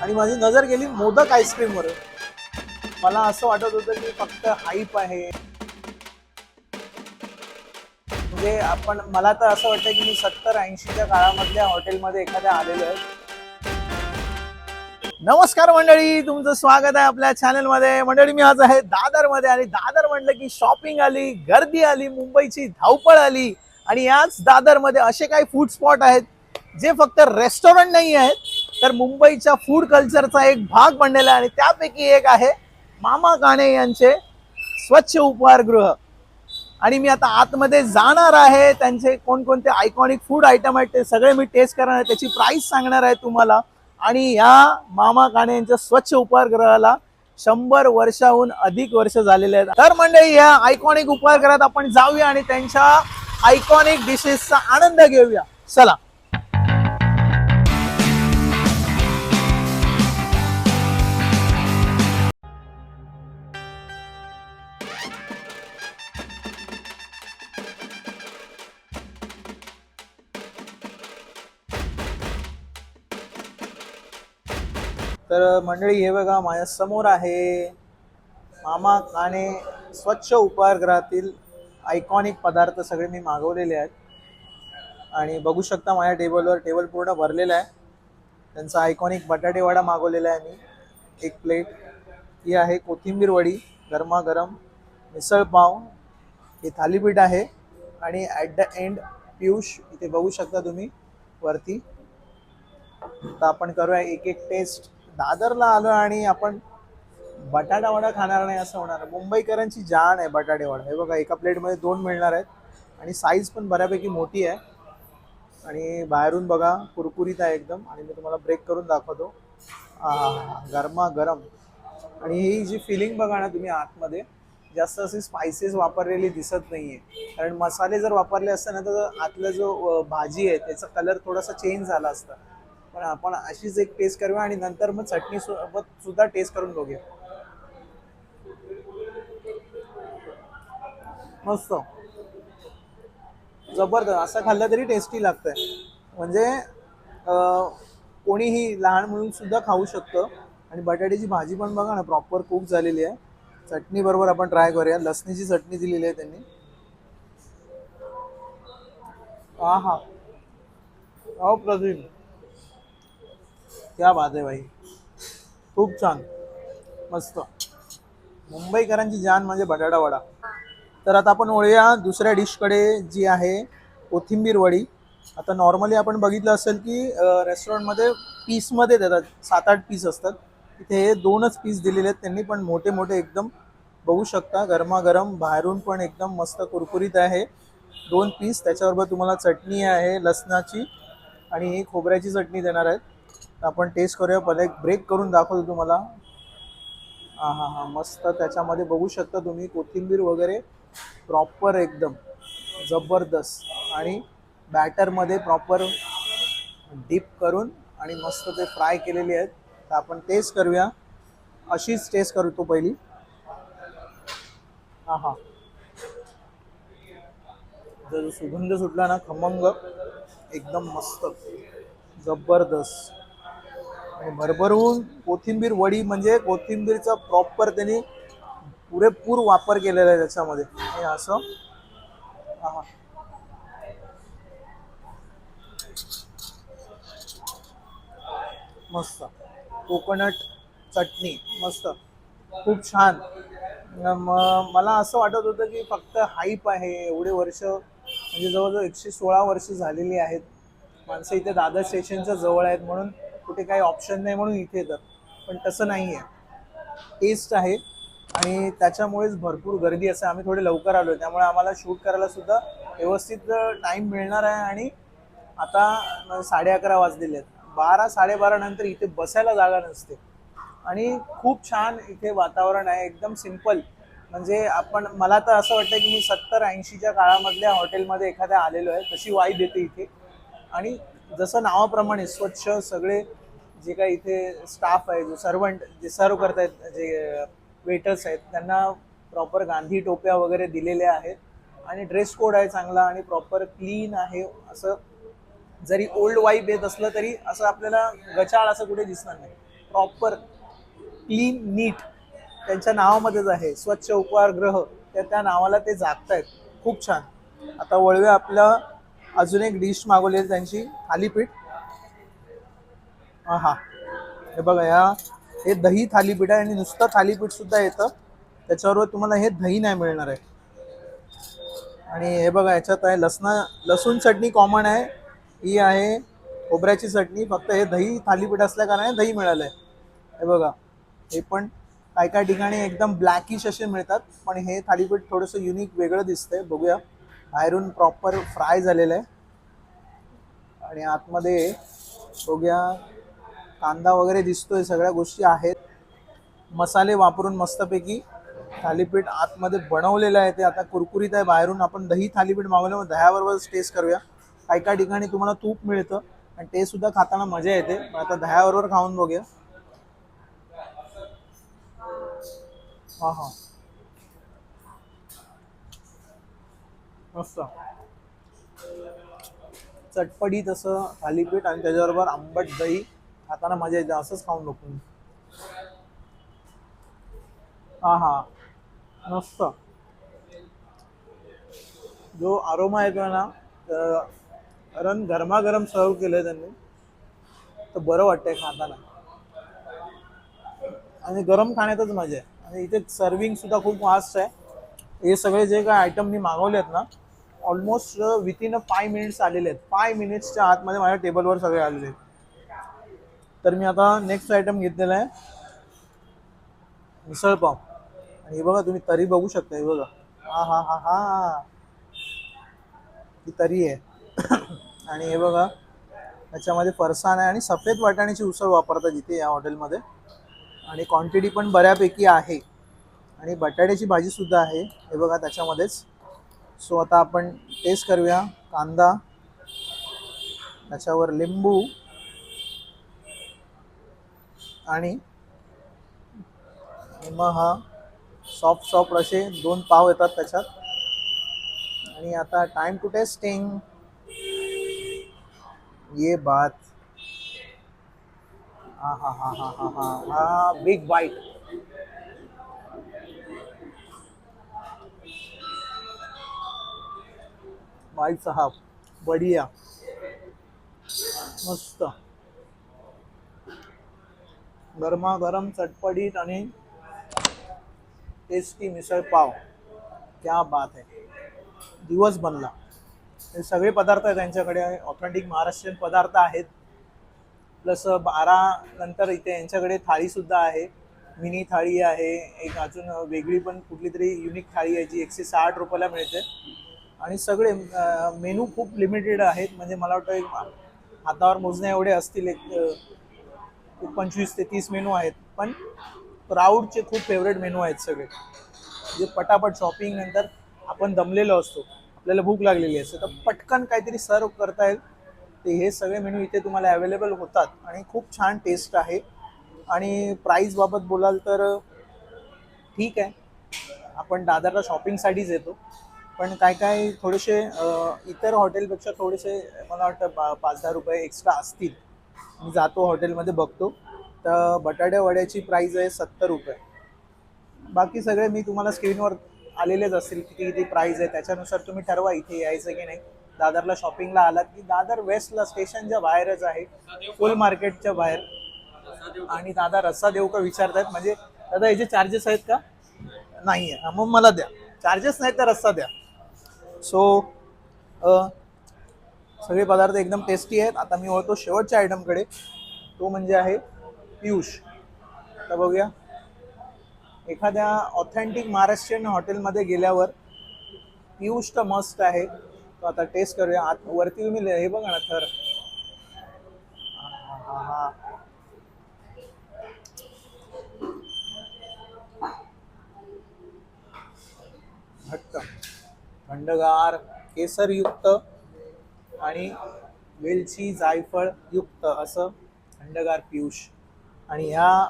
आणि माझी नजर गेली मोदक आईस्क्रीमवर. मला असं वाटत होतं की फक्त हाईप आहे. म्हणजे मला तर असं वाटतं की मी 70-80च्या काळामधल्या हॉटेलमध्ये एखाद्या आलेलो आहे. नमस्कार मंडळी, तुमचं स्वागत आहे आपल्या चॅनलमध्ये. मंडळी, मी आज आहे दादरमध्ये आणि दादर म्हटलं की शॉपिंग आली, गर्दी आली, मुंबईची धावपळ आली. आणि याच दादरमध्ये असे काही फूड स्पॉट आहेत जे फक्त रेस्टॉरंट नाही आहेत तर मुंबईच्या फूड कल्चरचा एक भाग बनलेला आहे. आणि त्यापैकी एक आहे मामा काणे यांचे स्वच्छ उपहारगृह. आणि मी आता आतमध्ये जाणार आहे. त्यांचे कोणकोणते आयकॉनिक फूड आयटम आहेत ते सगळे मी टेस्ट करणार आहे, त्याची प्राइस सांगणार आहे तुम्हाला. आणि या मामा काणे यांच्या स्वच्छ उपहारगृहाला 100 वर्षाहून अधिक वर्ष झालेले आहेत. तर मंडळी, या आयकॉनिक उपहारगृहात आपण जाऊया आणि त्यांच्या आयकॉनिक डिशेसचा आनंद घेऊया. चला. तर मंडळी, हे बघा माझ्या समोर आहे मामा काणे स्वच्छ उपहारगृहातील आयकॉनिक पदार्थ सगळे मी मागवलेले आहेत. आणि बघू शकता माझ्या टेबल पूर्ण भरलेला आहे. त्यांचा आयकॉनिक बटाटे वडा मागवलेला आहे मी, एक प्लेट. ही आहे कोथिंबीर वडी गरमागरम, मिसळ पाव, हे थालीपीठ आहे. आणि ॲट द एंड पियुष इथे बघू शकता तुम्ही वरती. तर आपण करूया एक एक टेस्ट. दादरला आलो आणि आपण बटाटा वडा खाणार नाही असं होणार. मुंबईकरांची जान आहे बटाटे वडा. हे बघा, एका प्लेटमध्ये 2 मिळणार आहेत आणि साईज पण बऱ्यापैकी मोठी आहे. आणि बाहेरून बघा कुरकुरीत आहे एकदम. आणि मी तुम्हाला ब्रेक करून दाखवतो. गरमा गरम. आणि ही जी फिलिंग बघा ना तुम्ही आतमध्ये, जास्त असे स्पायसेस वापरलेली दिसत नाहीये. कारण मसाले जर वापरले असते ना तर आतला जो भाजी आहे त्याचा कलर थोडासा चेंज झाला असता. पण आपण अशीच एक टेस्ट करूया आणि नंतर मग चटणी सोबत सुद्धा टेस्ट करून बघूया. मस्त, जबरदस्त. असं खाल्लं तरी टेस्टी लागतंय. म्हणजे कोणीही लहान मुलं सुद्धा खाऊ शकतं. आणि बटाट्याची भाजी पण बघा ना प्रॉपर कुक झालेली आहे. चटणी बरोबर आपण ट्राय करूया. लसणीची चटणी दिलेली आहे त्यांनी. हा हा, अप्रतिम. क्या बात आहे भाई, खूप छान, मस्त. मुंबईकरांची जान म्हणजे बटाटा वडा. तर आता आपण वळूया दुसऱ्या डिशकडे, जी आहे कोथिंबीर वडी. आता नॉर्मली आपण बघितलं असेल की रेस्टॉरंटमध्ये पीसमध्ये देतात, 7-8 पीस असतात. इथे हे 2च पीस दिलेले आहेत त्यांनी, पण मोठे मोठे एकदम. बघू शकता गरमागरम, बाहेरून पण एकदम मस्त कुरकुरीत आहे. 2 पीस, त्याच्याबरोबर तुम्हाला चटणी आहे लसणाची आणि ही खोबऱ्याची चटणी देणार आहेत. तर आपण टेस्ट करूया. पहिले एक ब्रेक करून दाखवतो तुम्हाला. हा हा हा, मस्त. त्याच्यामध्ये बघू शकता तुम्ही कोथिंबीर वगैरे प्रॉपर एकदम जबरदस्त. आणि बॅटरमध्ये प्रॉपर डीप करून आणि मस्त ते फ्राय केलेले आहेत. तर आपण टेस्ट करूया. अशीच टेस्ट करतो पहिली. हा हा, जर सुगंध सुटला ना खमंग, एकदम मस्त, जबरदस्त. आणि भरभरून कोथिंबीर वडी, म्हणजे कोथिंबीरचा प्रॉपर त्यांनी पुरेपूर वापर केलेला आहे त्याच्यामध्ये. हे असं. हा हा, मस्त. कोकोनट चटणी मस्त, खूप छान. मला असं वाटत होतं की फक्त हाईप आहे. एवढे वर्ष, म्हणजे जवळजवळ 116 वर्ष झालेली आहेत माणसं इथे दादर स्टेशनच्या जवळ आहेत म्हणून. कुठे काही ऑप्शन नाही म्हणून इथे येतात. पण तसं नाही आहे, टेस्ट आहे. आणि त्याच्यामुळेच भरपूर गर्दी असते. आम्ही थोडे लवकर आलो त्यामुळे आम्हाला शूट करायला सुद्धा व्यवस्थित टाईम मिळणार आहे. आणि आता 11:30 वाजलेले आहेत. 12-12:30 नंतर इथे बसायला जागा नसते. आणि खूप छान इथे वातावरण आहे, एकदम सिम्पल. म्हणजे मला तर असं वाटतं की मी 70-80च्या काळामधल्या हॉटेलमध्ये एखाद्या आलेलो आहे, तशी वाईब येते इथे. आणि जसं नावाप्रमाणे स्वच्छ सगळे, जे काही इथे स्टाफ आहे, जो सर्वंट जे सर्व करतायत, जे वेटर्स आहेत, त्यांना प्रॉपर गांधी टोप्या वगैरे दिलेल्या आहेत. आणि ड्रेस कोड आहे चांगला आणि प्रॉपर क्लीन आहे. असं जरी ओल्ड वाईब येत असलं तरी असं आपल्याला गचाळ असं कुठे दिसणार नाही. प्रॉपर क्लीन नीट त्यांच्या नावामध्येच आहे, स्वच्छ उपहारगृह. त्या नावाला ते जागतायत. खूप छान. आता वळूया आपल्या अजून एक डिश मागवली त्यांची थालीपीठ. हा हा, हे बघा हे दही थालीपीठ आहे आणि नुसतं थालीपीठ सुद्धा येतं, त्याच्याबरोबर तुम्हाला हे दही नाही मिळणार आहे. आणि हे बघा याच्यात आहे लसूण चटणी कॉमन आहे, ही आहे खोबऱ्याची चटणी. फक्त हे दही थालीपीठ असल्या कारणाने दही मिळालंय. हे बघा, हे पण काय काय ठिकाणी एकदम ब्लॅकिश असे मिळतात, पण हे थालीपीठ थोडंसं युनिक वेगळं दिसतंय. बघूया, बाहेरून प्रॉपर फ्राय झालेलं आहे आणि आतमध्ये बघूया कांदा वगैरे दिसतोय, सगळ्या गोष्टी आहेत. मसाले वापरून मस्तपैकी थालीपीठ आतमध्ये बनवलेलं आहे. ते आता कुरकुरीत आहे बाहेरून. आपण दही थालीपीठ मागवलं, मग दह्याबरोबरच टेस्ट करूया. काही काही ठिकाणी तुम्हाला तूप मिळतं आणि ते सुद्धा खाताना मजा येते. आता दह्याबरोबर खाऊन बघूया. हा हा, मस्त चटपटीत असं थालीपीठ आणि त्याच्याबरोबर आंबट दही खाताना मजा येते. असंच खाऊन नको. हा हा, मस्त. जो आरोमा येतोय ना, कारण गरमागरम सर्व केलंय त्यांनी, तर बरं वाटतंय खाताना आणि गरम खाण्यातच मजा आहे. आणि इथे सर्विंग सुद्धा खूप फास्ट आहे. हे सगळे जे काय आयटम मी मागवले आहेत ना, ऑलमोस्ट विथिन 5 मिनिट्स आलेले आहेत. 5 मिनिट्सच्या आतमध्ये माझ्या टेबलवर सगळे आलेले आहेत. तर मी आता नेक्स्ट आयटम घेतलेला आहे मिसळपाव. आणि हे बघा, तुम्ही तरी बघू शकता. हे बघा, हा हा हा हा, ही तरी आहे. आणि हे बघा, त्याच्यामध्ये फरसाण आहे आणि सफेद वाटाण्याची उसळ वापरतात इथे या हॉटेलमध्ये. आणि क्वांटिटी पण बऱ्यापैकी आहे. आणि बटाट्याची भाजी सुद्धा आहे, हे बघा त्याच्यामध्येच. सो आता आपण टेस्ट करूया. कांदा, त्याच्यावर लिंबू आणि मग हा सॉफ्ट सॉफ्ट असे 2 पाव येतात त्याच्यात. आणि आता टाइम टू टेस्टिंग. ये बात, हा हा हा हा हा हा हा, बिग बाईट. भाई साहब, बढिया, मस्त. गरमागरम चटपटीत आणि टेस्टी मिसळ पाव, क्या बात आहे. दिवस बनला. हे सगळे पदार्थ आहेत त्यांच्याकडे, ऑथेंटिक महाराष्ट्रीयन पदार्थ आहेत. प्लस 12 नंतर इथे यांच्याकडे थाळी सुद्धा आहे. मिनी थाळी आहे, एक अजून वेगळी पण कुठली तरी युनिक थाळी आहे जी 160 रुपयाला मिळते. आणि सगळे मेनू खूप लिमिटेड आहेत. म्हणजे मला वाटतं एक हातावर मोजण्या एवढे असतील. एक 25 ते 30 मेनू आहेत. पण क्राऊडचे खूप फेवरेट मेनू आहेत सगळे. जे पटापट शॉपिंग नंतर आपण दमलेलो असतो, आपल्याला भूक लागलेली असते, तर पटकन काहीतरी सर्व करता येईल. ते हे सगळे मेनू इथे तुम्हाला अवेलेबल होतात आणि खूप छान टेस्ट आहे. आणि प्राईस बाबत बोलाल तर ठीक आहे, आपण दादरला शॉपिंगसाठीच येतो. पण काय काय थोडेसे इतर हॉटेलपेक्षा थोडेसे मला वाटतं 5-10 रुपये एक्स्ट्रा असतील. मी जातो हॉटेलमध्ये बघतो, तर बटाट्या वड्याची प्राईस आहे 70 रुपये. बाकी सगळे मी तुम्हाला स्क्रीनवर आलेलेच असतील, किती किती प्राईस आहे. त्याच्यानुसार तुम्ही ठरवा इथे यायचं की नाही. दादरला शॉपिंगला आलात की दादर वेस्टला स्टेशनच्या बाहेरच आहे, फुल मार्केटच्या बाहेर. आणि दादा रस्सा देऊ का विचारतायत, म्हणजे दादा याचे चार्जेस आहेत का? नाही आहे, मग मला द्या. चार्जेस नाही तर रस्सा द्या. सो सगळे पदार्थ एकदम टेस्टी आहेत. आता मी वळतो शेवटच्या आयटमकडे, तो म्हणजे आहे पियुष. आता बघूया, एखाद्या ऑथेंटिक महाराष्ट्रीयन हॉटेलमध्ये गेल्यावर पियुष तर मस्ट आहे. तो आता टेस्ट करूया. आत वरती तुम्ही हे बघा ना, थर. हा हा हा, घट्ट, थंडगार, केसरयुक्त आणि वेलची जायफळ युक्त असं थंडगार पियुष. आणि ह्या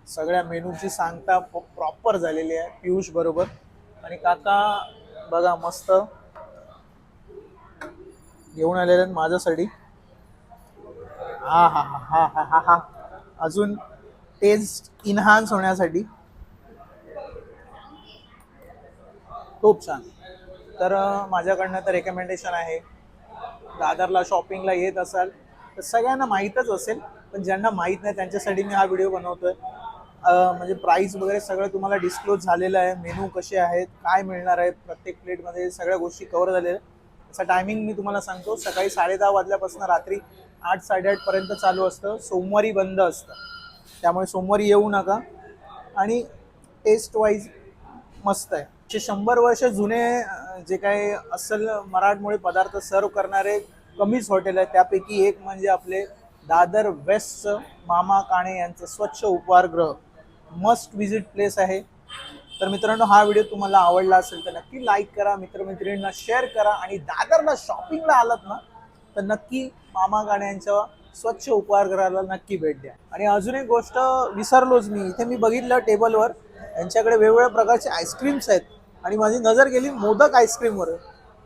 सगळ्या मेनूची सांगता प्रॉपर झालेली आहे पियुष बरोबर. आणि काका बघा मस्त घेऊन आलेले आहेत माझ्यासाठी. हा हा हा हा हा हा हा, अजून टेस्ट इन्हान्स होण्यासाठी. खूप छान. तर माझ्याकडनं तर रेकमेंडेशन आहे. दादरला शॉपिंगला येत असाल तर सगळ्यांना माहीतच असेल, पण ज्यांना माहीत नाही त्यांच्यासाठी मी हा व्हिडिओ बनवतोय. म्हणजे प्राईस वगैरे सगळं तुम्हाला डिस्क्लोज झालेलं आहे. मेनू कसे आहेत, काय मिळणार आहे प्रत्येक प्लेटमध्ये, सगळ्या गोष्टी कव्हर झालेल्या आहेत. त्याचा टायमिंग मी तुम्हाला सांगतो. सकाळी 10:30 वाजल्यापासून रात्री 8-8:30 पर्यंत चालू असतं. सोमवारी बंद असतं, त्यामुळे सोमवारी येऊ नका. आणि टेस्ट वाईज मस्त आहे. 100 वर्ष जुने जे काही असल मराठमोळे पदार्थ सर्व करणारे कमीच हॉटेल आहे, त्यापैकी एक म्हणजे आपले दादर वेस्टचं मामा काणे यांचं स्वच्छ उपहारगृह. मस्ट विजिट प्लेस आहे. तर मित्रांनो, हा व्हिडिओ तुम्हाला आवडला असेल तर नक्की लाईक करा, मित्रमैत्रिणींना शेअर करा, आणि दादरला शॉपिंगला आलात ना तर नक्की मामा काणे यांच्या स्वच्छ उपहारगृहाला नक्की भेट द्या. आणि अजून एक गोष्ट विसरलोच मी, इथे मी बघितलं टेबलवर यांच्याकडे वेगवेगळ्या प्रकारचे आईस्क्रीम्स आहेत, आणि माझी नजर गेली मोदक आईस्क्रीमवर.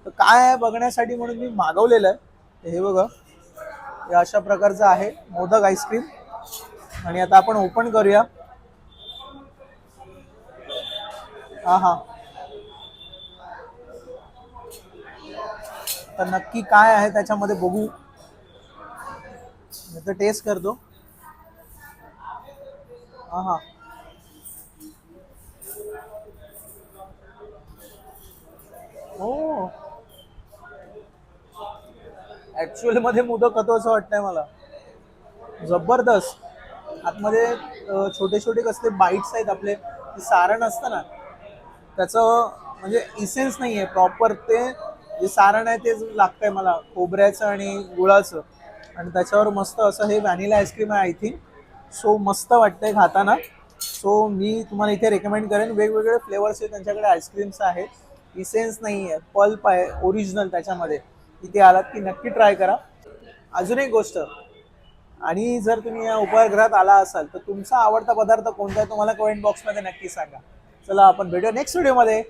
तर काय आहे बघण्यासाठी म्हणून मी मागवलेलं आहे. हे बघा, हे अशा प्रकारचं आहे मोदक आईस्क्रीम. आणि आता आपण ओपन करूया. हा हा, तर नक्की काय आहे त्याच्यामध्ये बघू. मी तर टेस्ट करतो. हा हा, हो, ऍक्च्युअल मध्ये मोदक होतो असं वाटतंय मला. जबरदस्त. आतमध्ये छोटे छोटे कसले बाईट्स आहेत आपले, ते सारण असतं ना त्याचं, म्हणजे इसेन्स नाही आहे प्रॉपर. ते जे सारण आहे तेच लागतंय मला, खोबऱ्याचं आणि गुळाचं. आणि त्याच्यावर मस्त असं हे व्हॅनिला आईस्क्रीम आहे आय थिंक. सो मस्त वाटतंय खाताना. सो मी तुम्हाला इथे रेकमेंड करेन. वेगवेगळे फ्लेवर्सचे त्यांच्याकडे आईस्क्रीम्स आहेत. इसेन्स नाही आहे, पल्प आहे ओरिजिनल त्याच्यामध्ये. इथे आलात की नक्की ट्राय करा. अजून एक गोष्ट, आणि जर तुम्ही या उपहारगृहात आला असाल तर तुमचा आवडता पदार्थ कोणता आहे तुम्हाला कमेंट बॉक्समध्ये नक्की सांगा. चला आपण भेटूया नेक्स्ट व्हिडिओमध्ये.